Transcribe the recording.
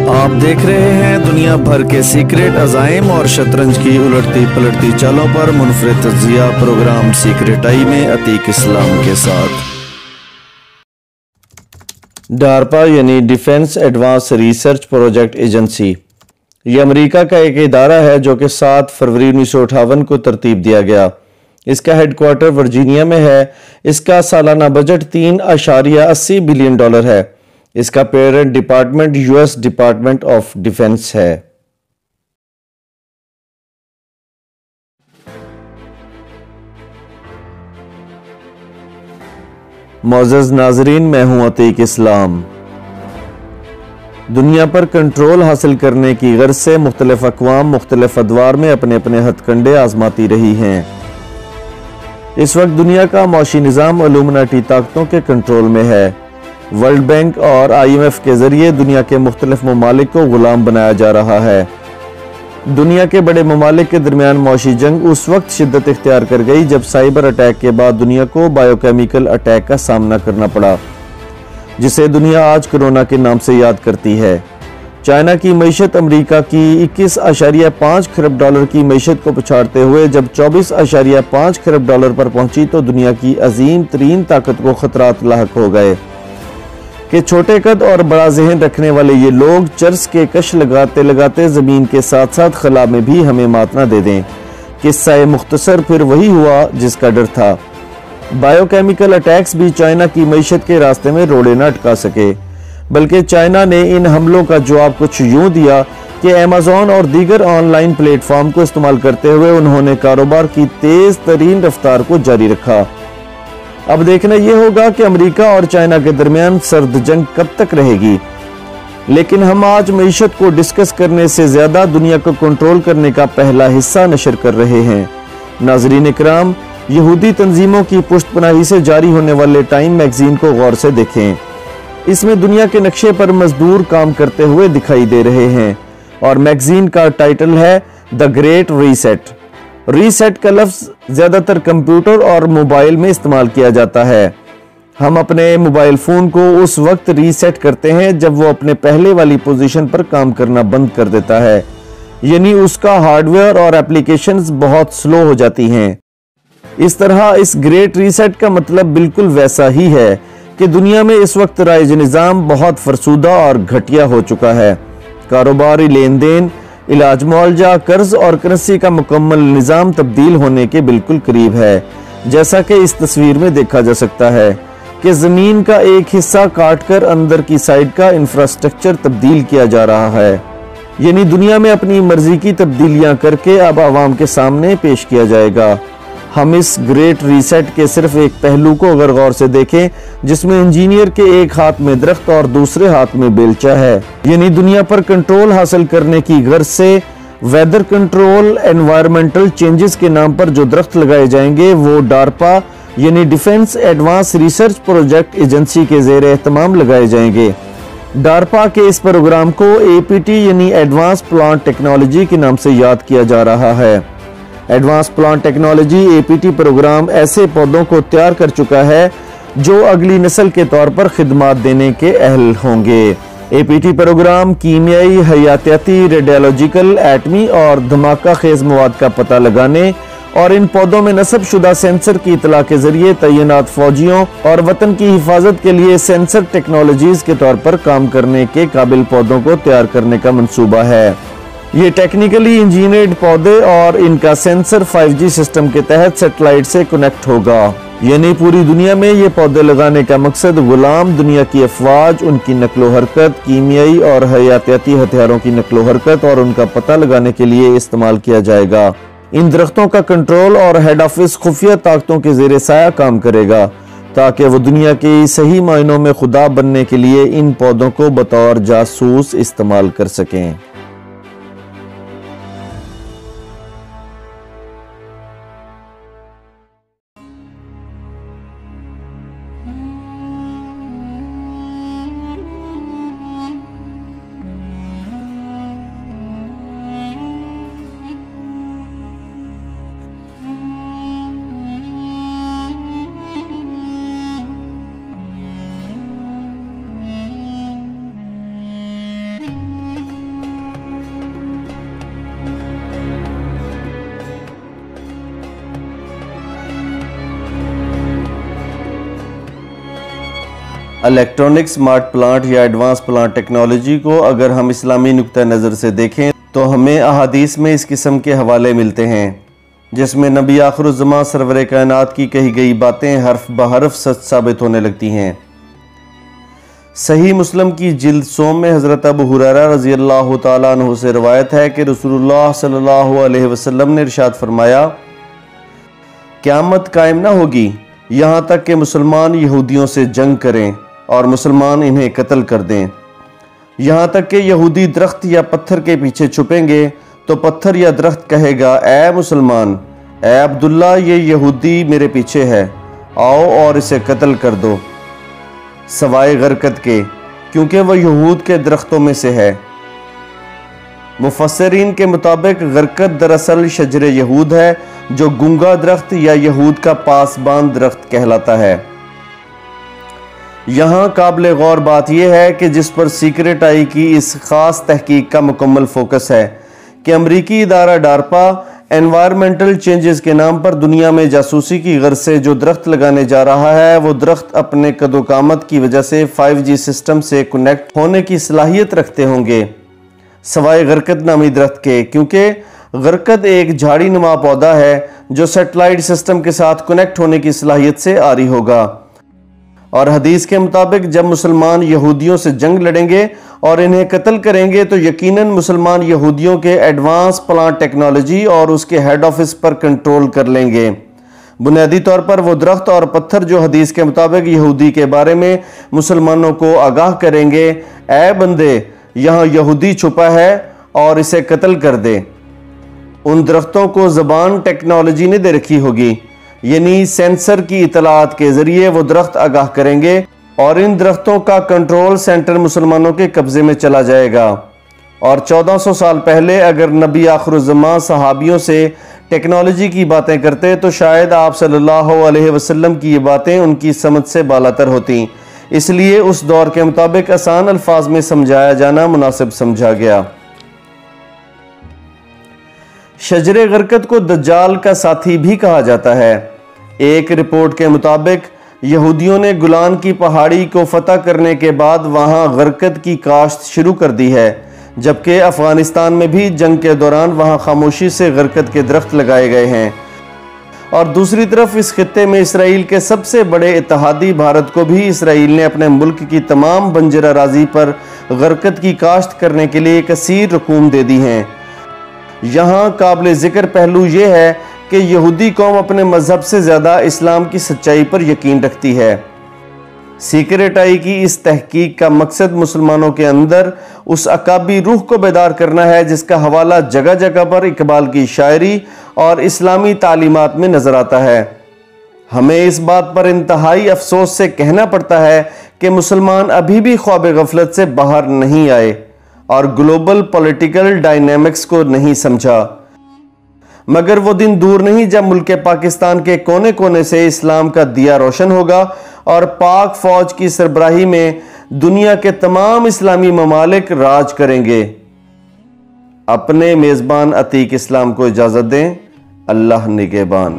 آپ دیکھ رہے ہیں دنیا بھر کے سیکریٹ عزائم اور شطرنج کی الٹتی پلٹتی چالوں پر منفرد تجزیہ پروگرام سیکریٹ آئی میں عتیق اسلام کے ساتھ۔ ڈارپا یعنی defence advance research project agency, یہ امریکہ کا ایک ادارہ ہے جو کہ 7 فروری 1958 کو ترتیب دیا گیا۔ اس کا ہیڈ کوارٹر ورجینیا میں ہے۔ اس کا سالانہ بجٹ $3.80 بلین ہے۔ اس کا parent department US department of defence ہے۔ معزز ناظرین، میں ہوں عتیق اسلام۔ دنیا پر کنٹرول حاصل کرنے کی غرض سے مختلف اقوام مختلف ادوار میں اپنے اپنے ہتھ کنڈے آزماتی رہی ہیں۔ اس وقت دنیا کا معاشی نظام الومناٹی طاقتوں کے کنٹرول میں ہے۔ ورلڈ بینک اور IMF کے ذریعے دنیا کے مختلف ممالک کو غلام بنایا جا رہا ہے۔ دنیا کے بڑے ممالک کے درمیان معاشی جنگ اس وقت شدت اختیار کر گئی جب سائبر اٹیک کے بعد دنیا کو بائیو کیمیکل اٹیک کا سامنا کرنا پڑا، جسے دنیا آج کرونا کے نام سے یاد کرتی ہے۔ چائنا کی معیشت امریکہ کی $21.5 کھرب کی معیشت کو پچھاڑتے ہوئے جب $24.5 کھرب پر پہنچی تو دنیا کی عظیم ترین طاقت کو خطرات لاحق ہو گئے کہ چھوٹے قد اور بڑا ذہن رکھنے والے یہ لوگ چرس کے کش لگاتے لگاتے زمین کے ساتھ ساتھ خلا میں بھی ہمیں مات نہ دے دیں۔ قصہ مختصر پھر وہی ہوا جس کا ڈر تھا۔ بائیو کیمیکل اٹیکس بھی چائنا کی معیشت کے راستے میں روڑے نہ اٹکا سکے، بلکہ چائنا نے ان حملوں کا جواب کچھ یوں دیا کہ ایمیزون اور دیگر آن لائن پلیٹ فارم کو استعمال کرتے ہوئے انہوں نے کاروبار کی تیز ترین رفتار کو جاری رکھا۔ اب دیکھنا یہ ہوگا کہ امریکہ اور چائنا کے درمیان سرد جنگ کب تک رہے گی، لیکن ہم آج معیشت کو ڈسکس کرنے سے زیادہ دنیا کو کنٹرول کرنے کا پہلا حصہ نشر کر رہے ہیں۔ ناظرین اکرام، یہودی تنظیموں کی پشت پناہی سے جاری ہونے والے ٹائم میگزین کو غور سے دیکھیں۔ اس میں دنیا کے نقشے پر مزدور کام کرتے ہوئے دکھائی دے رہے ہیں اور میگزین کا ٹائٹل ہے "دی گریٹ ریسیٹ"۔ ریسیٹ کا لفظ زیادہ تر کمپیوٹر اور موبائل میں استعمال کیا جاتا ہے۔ ہم اپنے موبائل فون کو اس وقت ریسیٹ کرتے ہیں جب وہ اپنے پہلے والی پوزیشن پر کام کرنا بند کر دیتا ہے، یعنی اس کا ہارڈ ویئر اور اپلیکیشنز بہت سلو ہو جاتی ہیں۔ اس طرح اس گریٹ ریسیٹ کا مطلب بالکل ویسا ہی ہے کہ دنیا میں اس وقت رائج نظام بہت فرسودہ اور گھٹیا ہو چکا ہے۔ کاروباری لین دین، علاج معالجہ، قرض اور کرنسی کا مکمل نظام تبدیل ہونے کے بالکل قریب ہے، جیسا کہ اس تصویر میں دیکھا جا سکتا ہے کہ زمین کا ایک حصہ کاٹ کر اندر کی سائڈ کا انفراسٹرکچر تبدیل کیا جا رہا ہے، یعنی دنیا میں اپنی مرضی کی تبدیلیاں کر کے اب عوام کے سامنے پیش کیا جائے گا۔ ہم اس گریٹ ریسیٹ کے صرف ایک پہلو کو اگر غور سے دیکھیں، جس میں انجینئر کے ایک ہاتھ میں درخت اور دوسرے ہاتھ میں بیلچہ ہے، یعنی دنیا پر کنٹرول حاصل کرنے کی غرض سے ویدر کنٹرول، انوائرمنٹل چینجز کے نام پر جو درخت لگائے جائیں گے وہ ڈارپا یعنی defence advance research project agency کے زیر اہتمام لگائے جائیں گے۔ ڈارپا کے اس پروگرام کو APT یعنی ایڈوانس پلانٹ ٹیکنالوجی کے نام سے یاد کیا جا رہا ہے۔ Advance plant technology APT programme ایسے پودوں کو تیار کر چکا ہے جو اگلی نسل کے طور پر خدمات دینے کے اہل ہوں گے۔ APT پروگرام کیمیائی، حیاتیاتی، ریڈیالوجیکل، ایٹمی اور دھماکہ خیز مواد کا پتہ لگانے اور ان پودوں میں نصب شدہ سینسر کی اطلاع کے ذریعے تعینات فوجیوں اور وطن کی حفاظت کے لیے سینسر ٹیکنالوجیز کے طور پر کام کرنے کے قابل پودوں کو تیار کرنے کا منصوبہ ہے۔ یہ ٹیکنیکلی انجینئرڈ پودے اور ان کا سینسر 5G سسٹم کے تحت سیٹلائٹ سے کنیکٹ ہوگا، یعنی پوری دنیا میں یہ پودے لگانے کا مقصد غلام دنیا کی افواج، ان کی نقل و حرکت، کیمیائی اور حیاتیاتی ہتھیاروں کی نقل و حرکت اور ان کا پتہ لگانے کے لیے استعمال کیا جائے گا۔ ان درختوں کا کنٹرول اور ہیڈ آفس خفیہ طاقتوں کے زیر سایہ کام کرے گا تاکہ وہ دنیا کی صحیح معنوں میں خدا بننے کے لیے ان پودوں کو بطور جاسوس استعمال کر سکیں۔ الیکٹرونک سمارٹ پلانٹ یا ایڈوانس پلانٹ ٹیکنالوجی کو اگر ہم اسلامی نقطہ نظر سے دیکھیں تو ہمیں احادیث میں اس قسم کے حوالے ملتے ہیں جس میں نبی آخر الزمان سرور کائنات کی کہی گئی باتیں حرف بحرف سچ ثابت ہونے لگتی ہیں۔ صحیح مسلم کی جلد 100 میں حضرت ابو ہریرہ رضی اللہ تعالیٰ عنہ سے روایت ہے کہ رسول اللہ صلی اللہ علیہ وسلم نے ارشاد فرمایا، قیامت قائم نہ ہوگی یہاں تک کہ مسلمان یہودیوں سے جنگ کریں اور مسلمان انہیں قتل کر دیں، یہاں تک کہ یہودی درخت یا پتھر کے پیچھے چھپیں گے تو پتھر یا درخت کہے گا، اے مسلمان، اے عبداللہ، یہ یہودی میرے پیچھے ہے، آؤ اور اسے قتل کر دو، سوائے غرقد کے، کیونکہ وہ یہود کے درختوں میں سے ہے۔ مفسرین کے مطابق غرقد دراصل شجر یہود ہے جو گنگا درخت یا یہود کا پاسبان درخت کہلاتا ہے۔ یہاں قابل غور بات یہ ہے کہ جس پر سیکرٹ آئی کی اس خاص تحقیق کا مکمل فوکس ہے کہ امریکی ادارہ ڈارپا انوائرمنٹل چینجز کے نام پر دنیا میں جاسوسی کی غرض سے جو درخت لگانے جا رہا ہے، وہ درخت اپنے قد و قامت کی وجہ سے 5G سسٹم سے کنیکٹ ہونے کی صلاحیت رکھتے ہوں گے، سوائے غرقد نامی درخت کے، کیونکہ غرقد ایک جھاڑی نما پودا ہے جو سیٹلائٹ سسٹم کے ساتھ کنیکٹ ہونے کی صلاحیت سے عاری ہوگا۔ اور حدیث کے مطابق جب مسلمان یہودیوں سے جنگ لڑیں گے اور انہیں قتل کریں گے تو یقیناً مسلمان یہودیوں کے ایڈوانس پلانٹ ٹیکنالوجی اور اس کے ہیڈ آفس پر کنٹرول کر لیں گے۔ بنیادی طور پر وہ درخت اور پتھر جو حدیث کے مطابق یہودی کے بارے میں مسلمانوں کو آگاہ کریں گے، اے بندے، یہاں یہودی چھپا ہے اور اسے قتل کر دے۔ ان درختوں کو زبان ٹیکنالوجی نے دے رکھی ہوگی، یعنی سینسر کی اطلاعات کے ذریعے وہ درخت آگاہ کریں گے اور ان درختوں کا کنٹرول سینٹر مسلمانوں کے قبضے میں چلا جائے گا۔ اور 1400 سال پہلے اگر نبی آخر الزمان صحابیوں سے ٹیکنالوجی کی باتیں کرتے تو شاید آپ صلی اللہ علیہ وسلم کی یہ باتیں ان کی سمجھ سے بالاتر ہوتیں، اس لیے اس دور کے مطابق آسان الفاظ میں سمجھایا جانا مناسب سمجھا گیا۔ شجر غرقد کو دجال کا ساتھی بھی کہا جاتا ہے۔ ایک رپورٹ کے مطابق یہودیوں نے گولان کی پہاڑی کو فتح کرنے کے بعد وہاں غرقد کی کاشت شروع کر دی ہے، جبکہ افغانستان میں بھی جنگ کے دوران وہاں خاموشی سے غرقد کے درخت لگائے گئے ہیں۔ اور دوسری طرف اس خطے میں اسرائیل کے سب سے بڑے اتحادی بھارت کو بھی اسرائیل نے اپنے ملک کی تمام بنجر اراضی پر غرقد کی کاشت کرنے کے لیے کثیر رقوم دے دی ہیں۔ یہاں قابل ذکر پہلو یہ ہے کہ یہودی قوم اپنے مذہب سے زیادہ اسلام کی سچائی پر یقین رکھتی ہے۔ سیکرٹ آئی کی اس تحقیق کا مقصد مسلمانوں کے اندر اس عقابی روح کو بیدار کرنا ہے جس کا حوالہ جگہ جگہ پر اقبال کی شاعری اور اسلامی تعلیمات میں نظر آتا ہے۔ ہمیں اس بات پر انتہائی افسوس سے کہنا پڑتا ہے کہ مسلمان ابھی بھی خواب غفلت سے باہر نہیں آئے اور گلوبل پولیٹیکل ڈائنامکس کو نہیں سمجھا، مگر وہ دن دور نہیں جب ملک پاکستان کے کونے کونے سے اسلام کا دیا روشن ہوگا اور پاک فوج کی سربراہی میں دنیا کے تمام اسلامی ممالک راج کریں گے۔ اپنے میزبان عتیق اسلام کو اجازت دیں۔ اللہ نگہبان۔